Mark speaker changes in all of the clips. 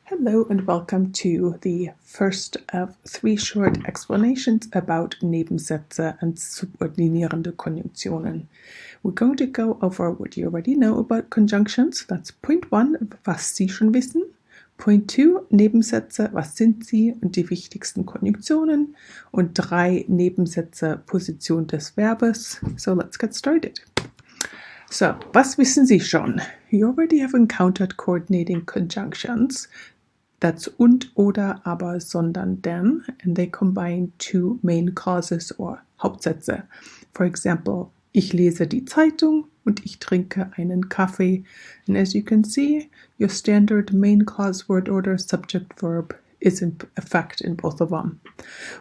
Speaker 1: Hello and welcome to the first of 3 short explanations about Nebensätze and subordinierende Konjunktionen. We're going to go over what you already know about conjunctions. That's point 1, was Sie schon wissen. Point 2, Nebensätze, was sind sie und die wichtigsten Konjunktionen. Und 3, Nebensätze, Position des Verbes. So let's get started. So, was wissen Sie schon? You already have encountered coordinating conjunctions. That's und, oder, aber, sondern, denn, and they combine 2 main clauses or Hauptsätze. For example, ich lese die Zeitung und ich trinke einen Kaffee. And as you can see, your standard main clause word order subject verb is in effect in both of them.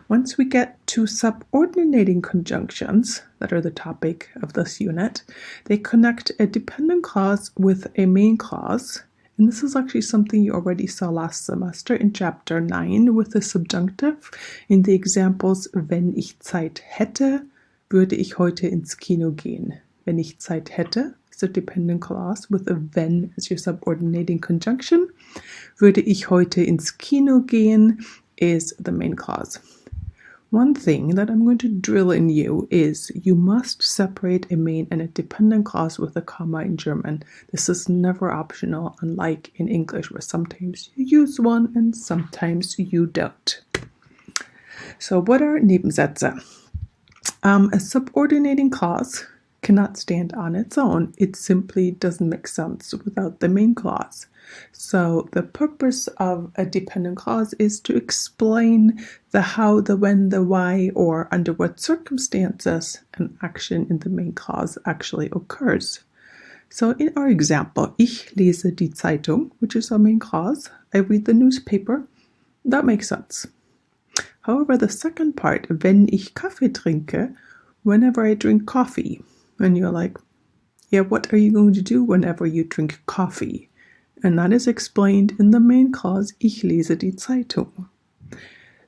Speaker 1: Once we get to subordinating conjunctions, that are the topic of this unit, they connect a dependent clause with a main clause. And this is actually something you already saw last semester in chapter 9 with the subjunctive. In the examples, wenn ich Zeit hätte, würde ich heute ins Kino gehen. Wenn ich Zeit hätte is a dependent clause with a wenn as your subordinating conjunction. Würde ich heute ins Kino gehen is the main clause. One thing that I'm going to drill in you is you must separate a main and a dependent clause with a comma in German. This is never optional, unlike in English where sometimes you use one and sometimes you don't. So what are Nebensätze? A subordinating clause cannot stand on its own. It simply doesn't make sense without the main clause. So the purpose of a dependent clause is to explain the how, the when, the why, or under what circumstances an action in the main clause actually occurs. So in our example, ich lese die Zeitung, which is our main clause, I read the newspaper, that makes sense. However, the second part, wenn ich Kaffee trinke, whenever I drink coffee, and you're like, yeah, what are you going to do whenever you drink coffee? And that is explained in the main clause, ich lese die Zeitung.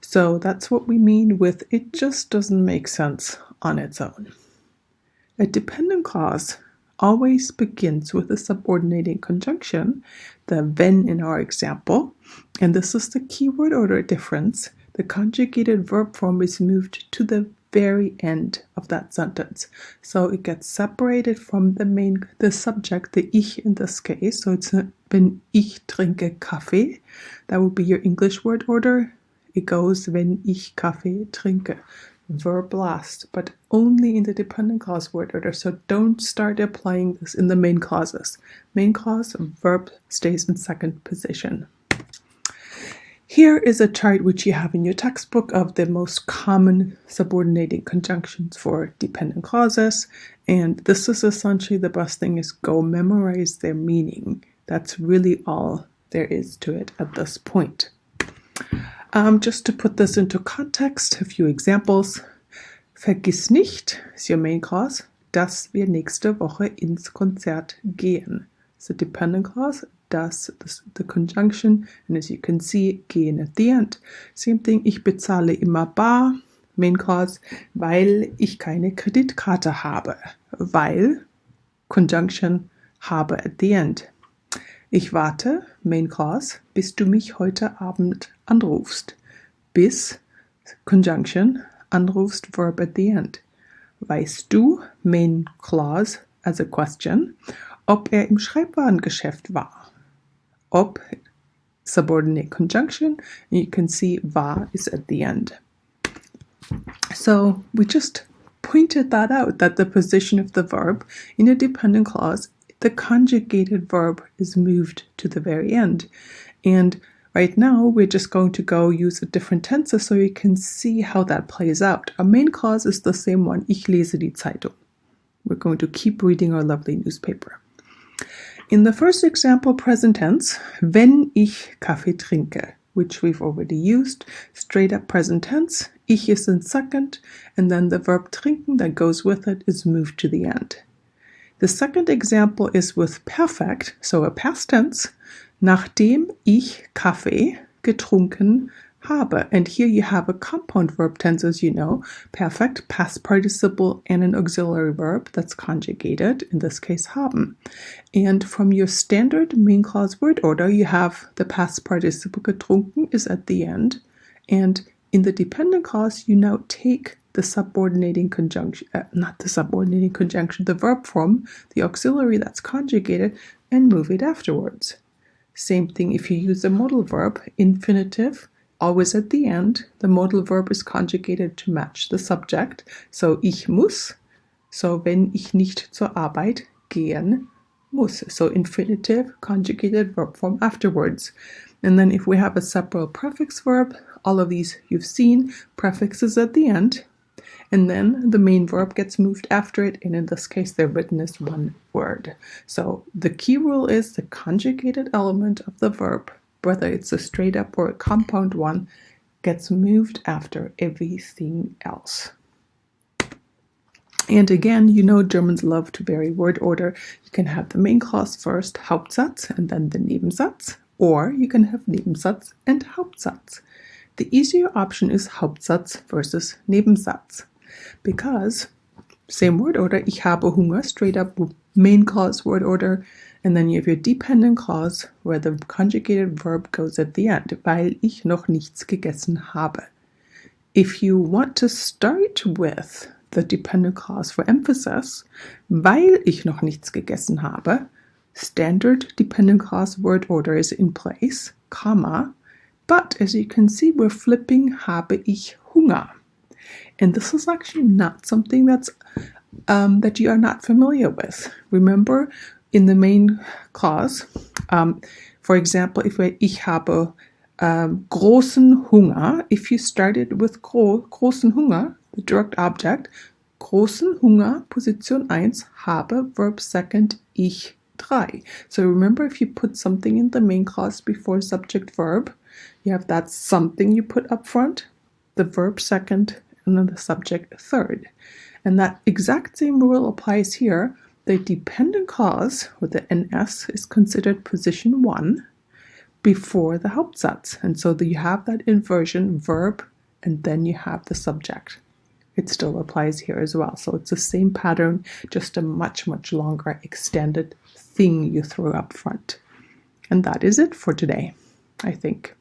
Speaker 1: So that's what we mean with it just doesn't make sense on its own. A dependent clause always begins with a subordinating conjunction, the wenn in our example, and this is the key word order difference. The conjugated verb form is moved to the very end of that sentence. So it gets separated from the subject, the ich in this case. So it's wenn ich trinke Kaffee. That would be your English word order. It goes wenn ich Kaffee trinke. Verb last, but only in the dependent clause word order. So don't start applying this in the main clauses. Main clause, verb stays in second position. Here is a chart which you have in your textbook of the most common subordinating conjunctions for dependent clauses. And this is essentially the best thing is go memorize their meaning. That's really all there is to it at this point. Just to put this into context, a few examples. Vergiss nicht is your main clause, dass wir nächste Woche ins Konzert gehen. It's a dependent clause. Das, the conjunction, and as you can see, gehen at the end. Same thing, ich bezahle immer bar, main clause, weil ich keine Kreditkarte habe. Weil, conjunction, habe at the end. Ich warte, main clause, bis du mich heute Abend anrufst. Bis, conjunction, anrufst, verb at the end. Weißt du, main clause, as a question, ob im Schreibwarengeschäft war? Ob, subordinate conjunction, and you can see war is at the end. So we just pointed that out, that the position of the verb in a dependent clause, the conjugated verb is moved to the very end. And right now we're just going to go use a different tenses so you can see how that plays out. Our main clause is the same one, ich lese die Zeitung. We're going to keep reading our lovely newspaper. In the first example, present tense, wenn ich Kaffee trinke, which we've already used, straight up present tense, ich is in second, and then the verb trinken that goes with it is moved to the end. The second example is with perfect, so a past tense, nachdem ich Kaffee getrunken habe. And here you have a compound verb tense, as you know, perfect, past participle, and an auxiliary verb that's conjugated, in this case haben. And from your standard main clause word order, you have the past participle getrunken is at the end. And in the dependent clause, you now take the subordinating conjunction, the verb form, the auxiliary that's conjugated, and move it afterwards. Same thing if you use a modal verb, infinitive, always at the end. The modal verb is conjugated to match the subject. So ich muss, so wenn ich nicht zur Arbeit gehen muss. So infinitive, conjugated verb form afterwards. And then if we have a separate prefix verb, all of these you've seen, prefixes at the end, and then the main verb gets moved after it, and in this case they're written as one word. So the key rule is the conjugated element of the verb, whether it's a straight up or a compound one, gets moved after everything else. And again, you know Germans love to vary word order. You can have the main clause first, Hauptsatz, and then the Nebensatz, or you can have Nebensatz and Hauptsatz. The easier option is Hauptsatz versus Nebensatz, because same word order, ich habe Hunger, straight up main clause word order, and then you have your dependent clause where the conjugated verb goes at the end, weil ich noch nichts gegessen habe. If you want to start with the dependent clause for emphasis, weil ich noch nichts gegessen habe, standard dependent clause word order is in place, comma, but as you can see, we're flipping habe ich Hunger. And this is actually not something that's that you are not familiar with. Remember, in the main clause, for example, if ich habe großen Hunger, if you started with großen Hunger, the direct object, großen Hunger, Position 1, habe, verb second, ich 3. So remember, if you put something in the main clause before subject verb, you have that something you put up front, the verb second, and then the subject third. And that exact same rule applies here. The dependent clause with the NS is considered position 1 before the Hauptsatz. And so you have that inversion, verb, and then you have the subject. It still applies here as well. So it's the same pattern, just a much, much longer extended thing you throw up front. And that is it for today, I think.